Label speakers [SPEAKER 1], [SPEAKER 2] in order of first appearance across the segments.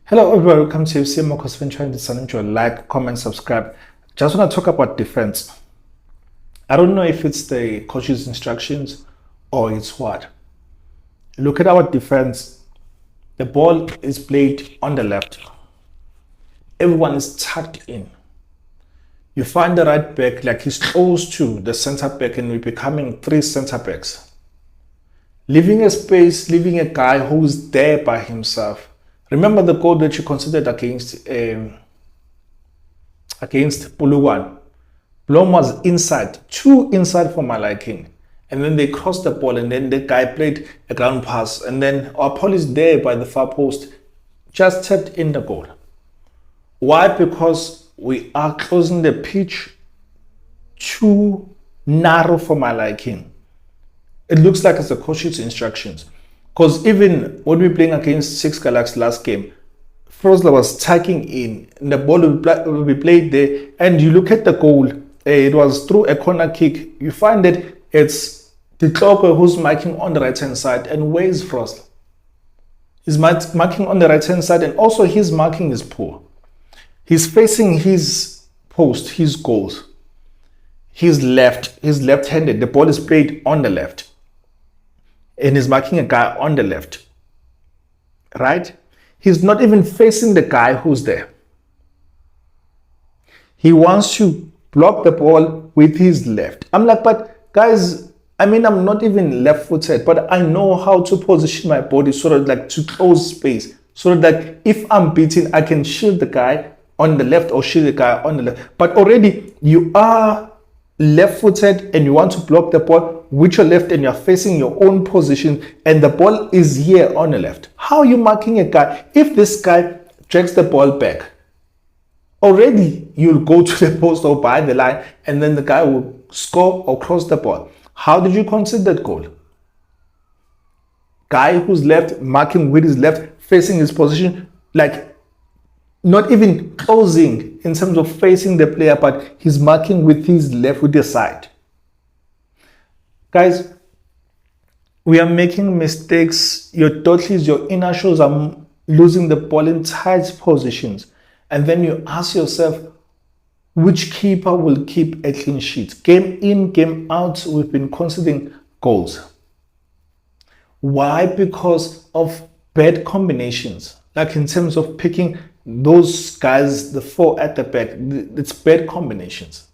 [SPEAKER 1] Hello everyone, welcome to Amakhosi. Like, comment, subscribe. Just want to talk about defense. I don't know if it's the coach's instructions or it's what. Look at our defense. The ball is played on the left. Everyone is tucked in. You find the right back like he's close to the center back and we're becoming three center backs. Leaving a space, leaving a guy who's there by himself. Remember the goal that you considered against Puluwan. Blom was inside, too inside for my liking. And then they crossed the ball and then the guy played a ground pass. And then our ball is there by the far post, just tapped in the goal. Why? Because we are closing the pitch too narrow for my liking. It looks like it's the coach's instructions. Because even when we were playing against Six Galaxy last game, Frosler was tucking in, and the ball will be played there. And you look at the goal, it was through a corner kick. You find that it's the clocker who's marking on the right hand side. And where is Frosler? He's marking on the right hand side, and also his marking is poor. He's facing his post, his goals. He's left-handed. The ball is played on the left. And he's marking a guy on the left, right? He's not even facing the guy who's there. He wants to block the ball with his left. I'm like, but guys, I'm not even left-footed, but I know how to position my body sort of like to close space, so that if I'm beaten, I can shield the guy on the left or shield the guy on the left. But already you are left-footed and you want to block the ball with your left and you're facing your own position and the ball is here on the left. How are you marking a guy? If this guy drags the ball back, already you'll go to the post or by the line and then the guy will score or cross the ball. How did you concede that goal? Guy who's left, marking with his left, facing his position, like not even closing in terms of facing the player, but he's marking with his left, with the side. Guys, we are making mistakes. Your dotlies, your inner shows are losing the ball in tight positions. And then you ask yourself, which keeper will keep a clean sheet? Game in, game out, we've been conceding goals. Why? Because of bad combinations. Like in terms of picking those guys, the four at the back, it's bad combinations.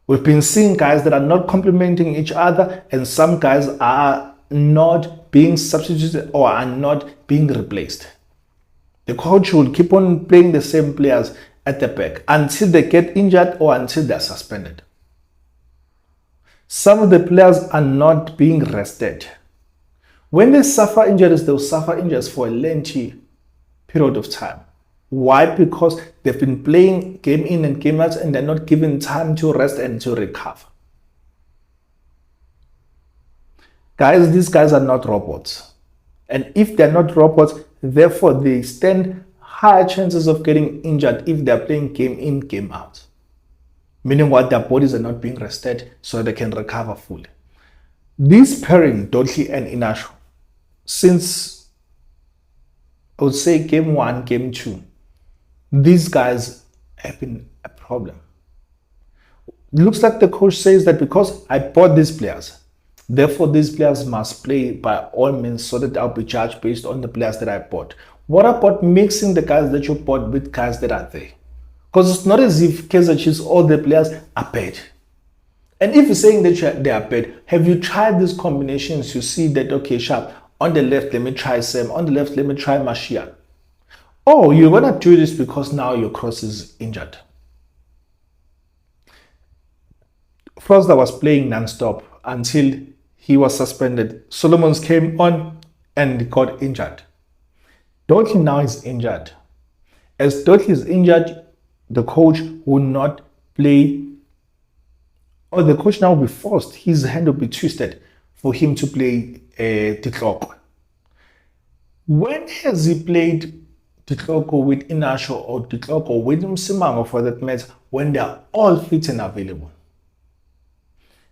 [SPEAKER 1] We've been seeing guys that are not complementing each other, and some guys are not being substituted or are not being replaced. The coach will keep on playing the same players at the back until they get injured or until they're suspended. Some of the players are not being rested. When they suffer injuries, they'll suffer injuries for a lengthy period of time. Why? Because they've been playing game in and game out and they're not given time to rest and to recover. Guys, these guys are not robots. And if they're not robots, therefore they stand higher chances of getting injured if they're playing game in, game out. Meaning what? Their bodies are not being rested so they can recover fully. This pairing, Dotli and Inasho, since I would say game 1, game 2, these guys have been a problem. It looks like the coach says that because I bought these players, therefore these players must play by all means so that I'll be judged based on the players that I bought. What about mixing the guys that you bought with guys that are there? Because it's not as if Kaizer Chiefs, all the players are bad. And if you're saying that they are bad, have you tried these combinations to see that, okay, sharp, on the left, let me try Sam. On the left, let me try Mashia. Oh, you're going to do this because now your cross is injured. Frosler was playing non-stop until he was suspended. Solomons came on and got injured. Dotli now is injured. As Dotli is injured, the coach will not play, or the coach now will be forced, his hand will be twisted for him to play the clock. When has he played Titloko with Inasho or Titloko with Msimango for that matter when they are all fit and available.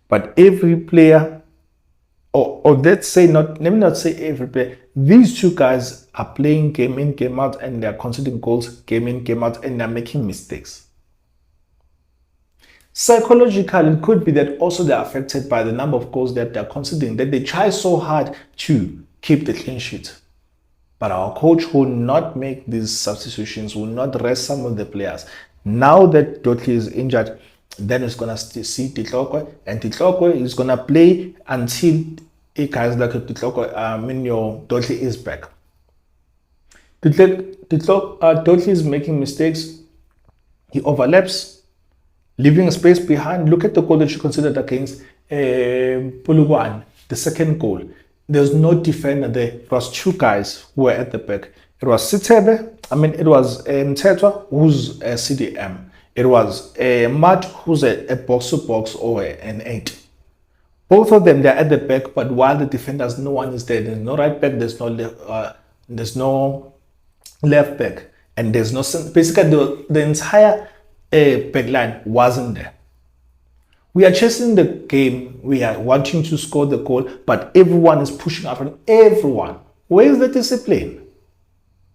[SPEAKER 1] But every player, or let's say not, let me not say every player, these two guys are playing game in, game out, and they're conceding goals game in, game out, and they're making mistakes. Psychologically, it could be that also they're affected by the number of goals that they're conceding, that they try so hard to keep the clean sheet. But our coach will not make these substitutions, will not rest some of the players. Now that Dotli is injured, then it's going to see Titloko, and Titloko is going to play until guys like Titloko, your Dotli is back. Dotli is making mistakes. He overlaps, leaving a space behind. Look at the goal that you considered against Puluguan, the second goal. There's no defender there. It was two guys who were at the back. It was it was Mtetwa, who's a CDM. It was Matt, who's a box-to-box or an 8. Both of them, they're at the back, but while the defenders, no one is there. There's no right back, there's no left back, and there's no... Basically, the entire back line wasn't there. We are chasing the game, we are wanting to score the goal, but everyone is pushing up on everyone. Where is the discipline?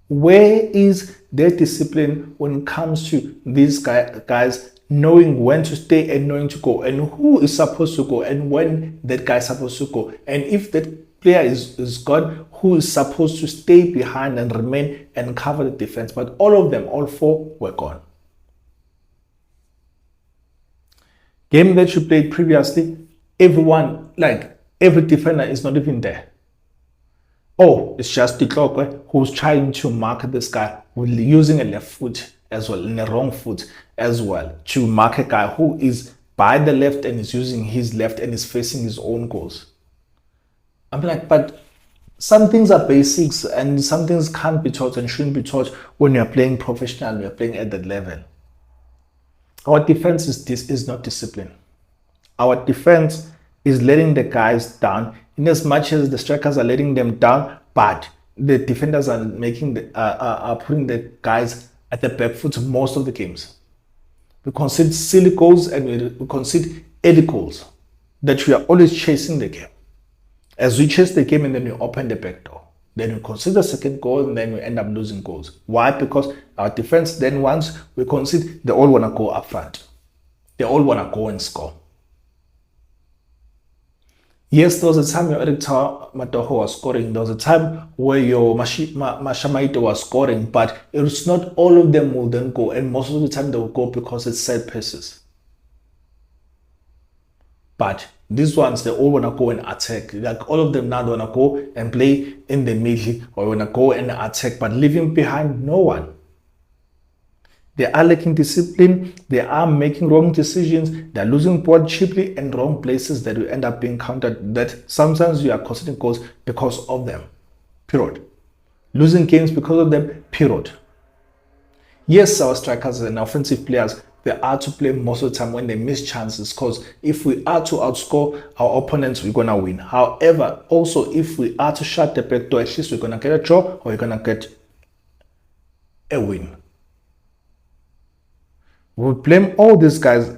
[SPEAKER 1] Where is their discipline when it comes to these guys knowing when to stay and knowing to go, and who is supposed to go, and when that guy is supposed to go, and if that player is gone, who is supposed to stay behind and remain and cover the defense? But all of them, all four, were gone. Game that you played previously, everyone, like every defender is not even there. Oh, it's just Titloko who's trying to mark this guy with using a left foot as well, in a wrong foot as well, to mark a guy who is by the left and is using his left and is facing his own goals. I'm like, but some things are basics and some things can't be taught and shouldn't be taught when you're playing professional, you're playing at that level. Our defense is not discipline. Our defense is letting the guys down in as much as the strikers are letting them down, but the defenders are are putting the guys at the back foot most of the games. We concede silly goals and we concede early goals that we are always chasing the game. As we chase the game and then we open the back door, then we concede the second goal and then we end up losing goals. Why? Because our defense then, once we concede, they all want to go up front. They all want to go and score. Yes, there was a time your Eric Matoho was scoring. There was a time where your Mashamaito was scoring, but it's not all of them will then go, and most of the time they will go because it's set pieces. But these ones, they all want to go and attack. Like all of them now, they want to go and play in the middle or want to go and attack, but leaving behind no one. They are lacking discipline. They are making wrong decisions. They are losing ball cheaply in wrong places that will end up being countered. That sometimes you are conceding goals because of them. Period. Losing games because of them. Period. Yes, our strikers and offensive players, they are to play most of the time when they miss chances, because if we are to outscore our opponents, we're going to win. However, also if we are to shut the back door, at least we're going to get a draw or we're going to get a win. We blame all these guys.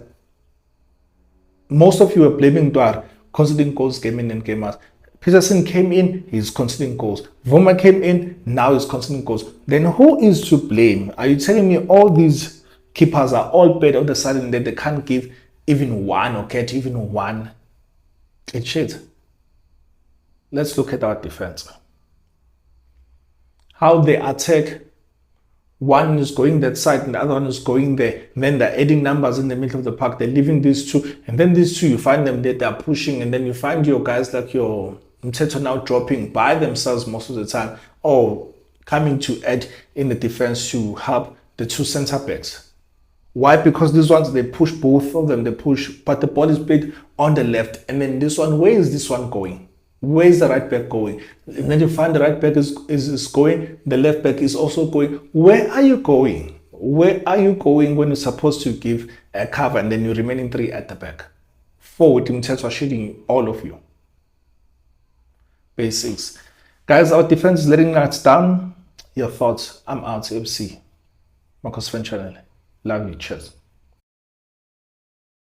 [SPEAKER 1] Most of you are blaming Dwar, conceding goals game in and game out. Peterson came in, he's conceding goals. Voma came in, now he's conceding goals. Then who is to blame? Are you telling me all these keepers are all bad all of a sudden that they can't give even one or get even one clean sheet? Let's look at our defense. How they attack. One is going that side and the other one is going there. And then they're adding numbers in the middle of the park. They're leaving these two. And then these two, you find them that they're pushing. And then you find your guys like your Mteto now dropping by themselves most of the time. Or coming to add in the defense to help the two center backs. Why? Because these ones, they push both of them. They push, but the ball is played on the left. And then this one, where is this one going? Where is the right back going? And then you find the right back is going, the left back is also going. Where are you going? Where are you going when you're supposed to give a cover and then you're remaining three at the back? Forward team are shooting all of you. Basics. Guys, our defense is letting us down. your thoughts. I'm out, FC. Marcos Fan Channel. Love you. Cheers.